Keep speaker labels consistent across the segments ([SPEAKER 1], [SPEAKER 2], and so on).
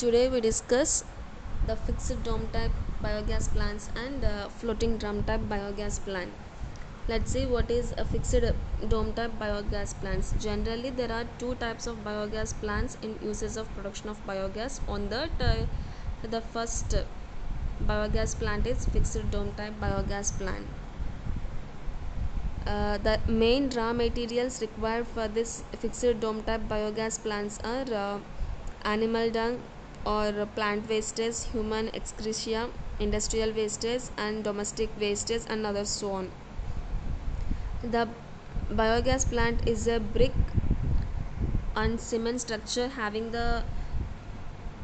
[SPEAKER 1] Today we discuss the fixed dome type biogas plants and floating drum type biogas plant. Let's see what is a fixed dome type biogas plants. Generally, there are two types of biogas plants in uses of production of biogas. On that, the first biogas plant is fixed dome type biogas plant. The main raw materials required for this fixed dome type biogas plants are animal dung or plant wastage, human excreta, industrial wastage, and domestic wastage, and others so on. The biogas plant is a brick and cement structure having the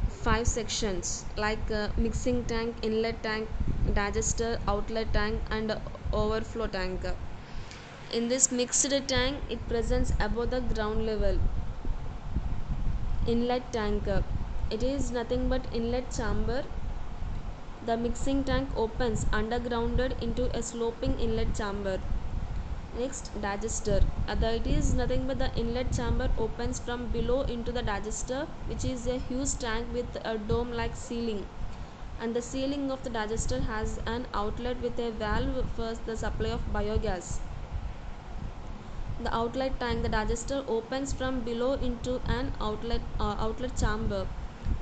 [SPEAKER 1] five sections like mixing tank, inlet tank, digester, outlet tank, and overflow tank. In this mixed tank, it presents above the ground level. Inlet tank, it is nothing but inlet chamber. The mixing tank opens undergrounded into a sloping inlet chamber. Next, digester. It is nothing but the inlet chamber opens from below into the digester, which is a huge tank with a dome like ceiling. And the ceiling of the digester has an outlet with a valve for the supply of biogas. The outlet tank, the digester opens from below into an outlet chamber.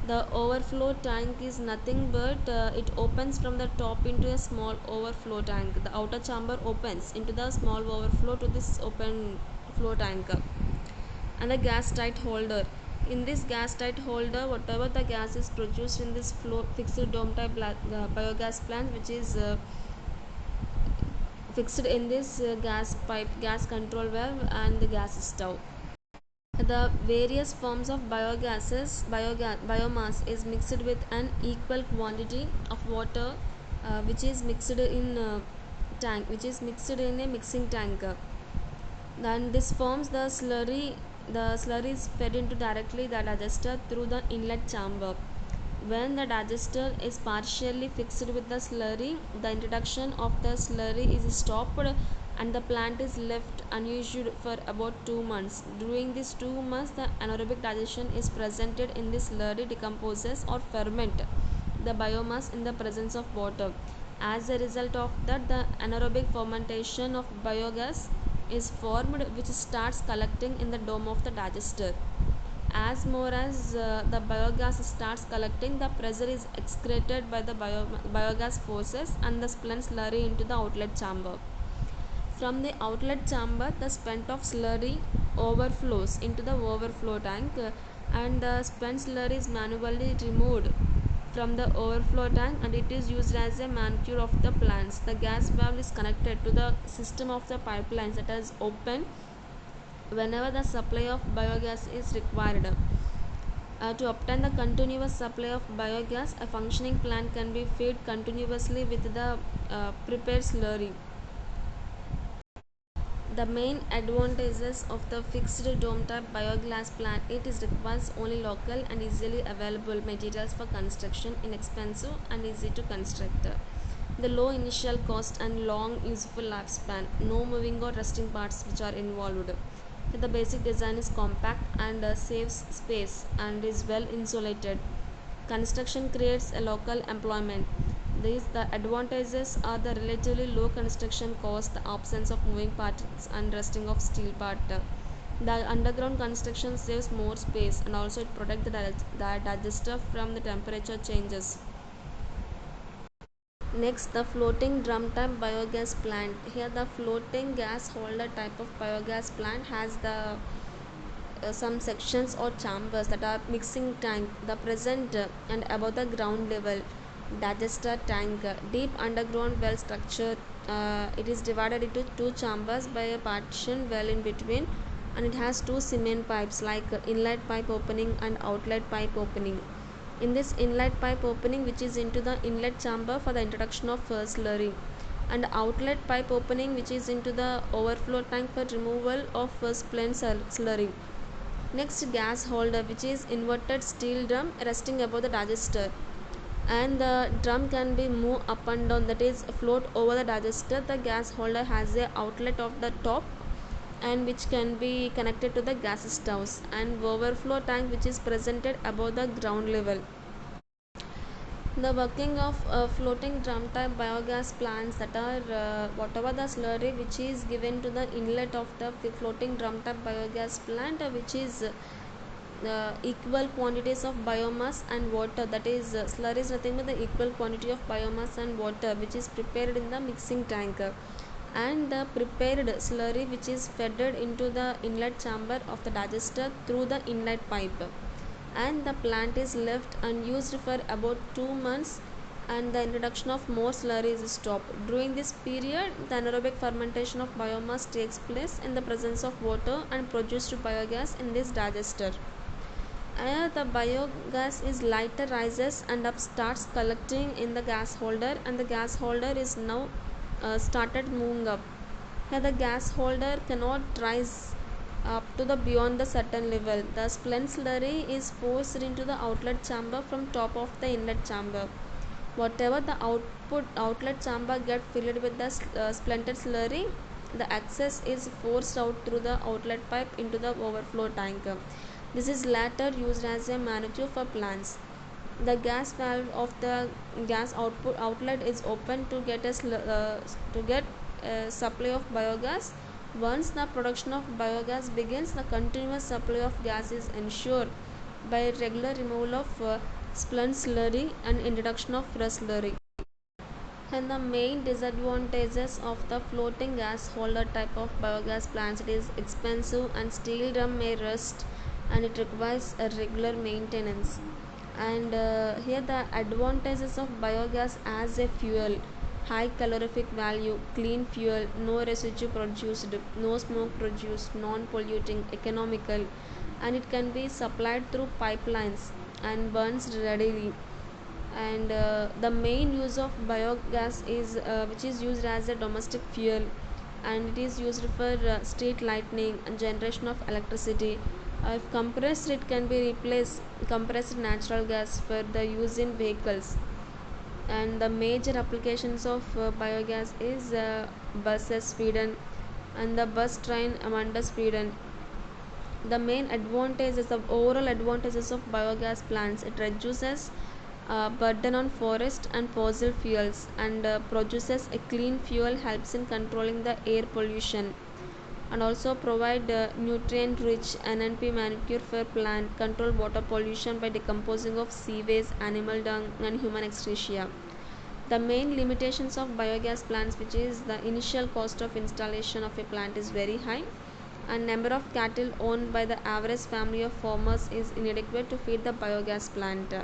[SPEAKER 1] The overflow tank is nothing but it opens from the top into a small overflow tank. The outer chamber opens into the small overflow to this open flow tank. And the gas tight holder. In this gas tight holder, whatever the gas is produced in this flow fixed dome type biogas plant, which is fixed in this gas control valve and the gas stove. The various forms of biomass is mixed with an equal quantity of water, which is mixed in a mixing tank. Then this forms the slurry. The slurry is fed into directly the digester through the inlet chamber. When the digester is partially fixed with the slurry, the introduction of the slurry is stopped and the plant is left unused for about 2 months. During these 2 months, the anaerobic digestion is presented in this slurry decomposes or ferment the biomass in the presence of water. As a result of that, the anaerobic fermentation of biogas is formed, which starts collecting in the dome of the digester. As more as the biogas starts collecting, the pressure is excreted by the biogas forces and the spent slurry into the outlet chamber. From the outlet chamber, the spent of slurry overflows into the overflow tank and the spent slurry is manually removed from the overflow tank and it is used as a manicure of the plants. The gas valve is connected to the system of the pipelines that is open whenever the supply of biogas is required. To obtain the continuous supply of biogas, a functioning plant can be fed continuously with the prepared slurry. The main advantages of the fixed dome type biogas plant, it is requires only local and easily available materials for construction, inexpensive and easy to construct. The low initial cost and long useful lifespan, no moving or rusting parts which are involved. The basic design is compact and saves space and is well insulated. Construction creates a local employment. The advantages are the relatively low construction cost, the absence of moving parts and rusting of steel part. The underground construction saves more space and also it protects the digester from the temperature changes. Next, the floating drum type biogas plant. Here the floating gas holder type of biogas plant has the some sections or chambers that are mixing tank, the present and above the ground level, digester tank, deep underground well structure. It is divided into two chambers by a partition well in between and it has two cement pipes like inlet pipe opening and outlet pipe opening. In this inlet pipe opening, which is into the inlet chamber for the introduction of slurry, and outlet pipe opening which is into the overflow tank for removal of first plain slurry. Next, gas holder, which is inverted steel drum resting above the digester, and the drum can be moved up and down, that is float over the digester. The gas holder has a outlet of the top and which can be connected to the gas stoves, and overflow tank which is presented above the ground level. The working of floating drum type biogas plants, that are whatever the slurry which is given to the inlet of the floating drum type biogas plant, which is equal quantities of biomass and water, that is slurry is nothing but the equal quantity of biomass and water which is prepared in the mixing tank, and the prepared slurry which is fed into the inlet chamber of the digester through the inlet pipe, and the plant is left unused for about 2 months, and the introduction of more slurry is stopped. During this period, the anaerobic fermentation of biomass takes place in the presence of water and produced biogas in this digester. The biogas is lighter, rises and up starts collecting in the gas holder, and the gas holder is now started moving up. Here the gas holder cannot rise up to the beyond the certain level. The spent slurry is forced into the outlet chamber from top of the inlet chamber. Whatever the outlet chamber get filled with the splintered slurry, the excess is forced out through the outlet pipe into the overflow tank. This is later used as a manure for plants. The gas valve of the gas outlet is open to get a supply of biogas. Once the production of biogas begins, the continuous supply of gas is ensured by regular removal of spent slurry and introduction of fresh slurry. And the main disadvantages of the floating gas holder type of biogas plants, it is expensive and steel drum may rust and it requires a regular maintenance. And here the advantages of biogas as a fuel: high calorific value, clean fuel, no residue produced, no smoke produced, non-polluting, economical, and it can be supplied through pipelines and burns readily. And the main use of biogas is which is used as a domestic fuel, and it is used for street lighting and generation of electricity. If compressed, it can be replaced compressed natural gas for the use in vehicles. And the major applications of biogas is buses, Sweden, and the bus train amanda Sweden. The main advantages, the overall advantages of biogas plants: it reduces burden on forest and fossil fuels, and produces a clean fuel, helps in controlling the air pollution, and also provide nutrient rich NNP manure for plant, control water pollution by decomposing of sewage, animal dung and human excreta. The main limitations of biogas plants, which is the initial cost of installation of a plant is very high, and number of cattle owned by the average family of farmers is inadequate to feed the biogas plant.